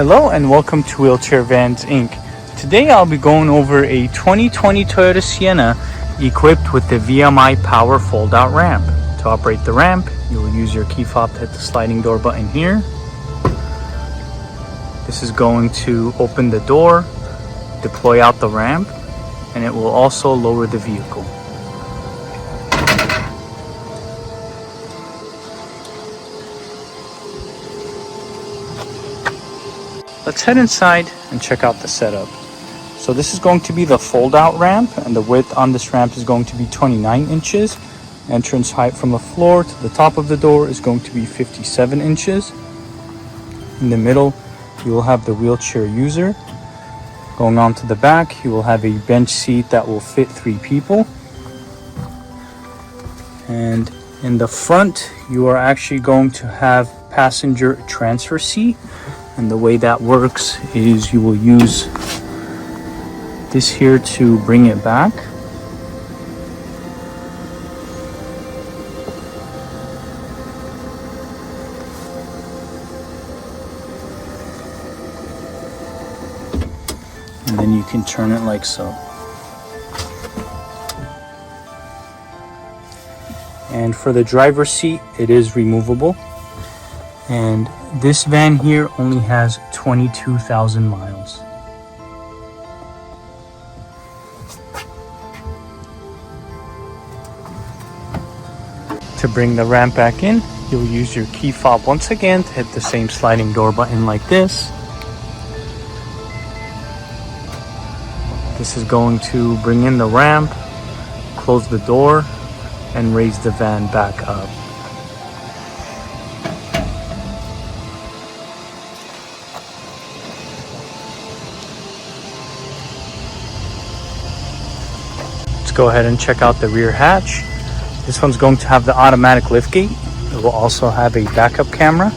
Hello and welcome to Wheelchair Vans Inc. Today I'll be going over a 2020 Toyota Sienna equipped with the VMI power fold-out ramp. To operate the ramp, you will use your key fob to hit the sliding door button here. This is going to open the door, deploy out the ramp, and it will also lower the vehicle. Let's head inside and check out the setup. So this is going to be the fold-out ramp, and the width on this ramp is going to be 29 inches. Entrance height from the floor to the top of the door is going to be 57 inches. In the middle, you will have the wheelchair user. Going on to the back, you will have a bench seat that will fit 3 people. And in the front, you are actually going to have passenger transfer seat. And the way that works is you will use this here to bring it back. And then you can turn it like so. And for the driver's seat, it is removable. And this van here only has 22,000 miles. To bring the ramp back in, you'll use your key fob once again to hit the same sliding door button like this. This is going to bring in the ramp, close the door, and raise the van back up. Let's go ahead and check out the rear hatch. This one's going to have the automatic liftgate. It will also have a backup camera.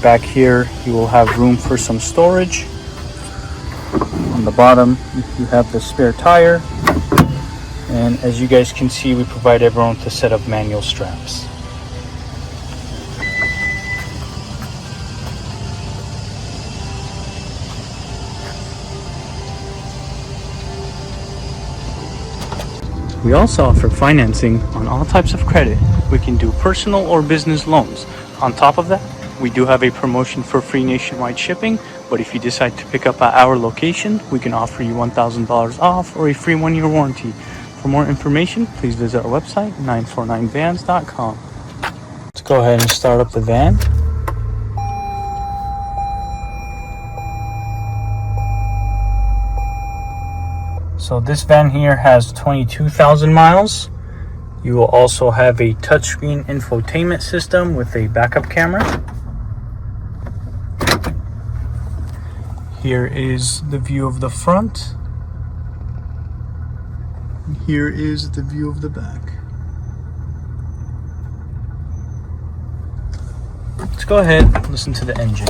Back here, you will have room for some storage. On the bottom, you have the spare tire. And as you guys can see, we provide everyone with a set of manual straps. We also offer financing on all types of credit. We can do personal or business loans. On top of that, we do have a promotion for free nationwide shipping, but if you decide to pick up at our location, we can offer you $1,000 off or a free 1-year warranty. For more information, please visit our website, 949vans.com. Let's go ahead and start up the van. So this van here has 22,000 miles. You will also have a touchscreen infotainment system with a backup camera. Here is the view of the front. And here is the view of the back. Let's go ahead and listen to the engine.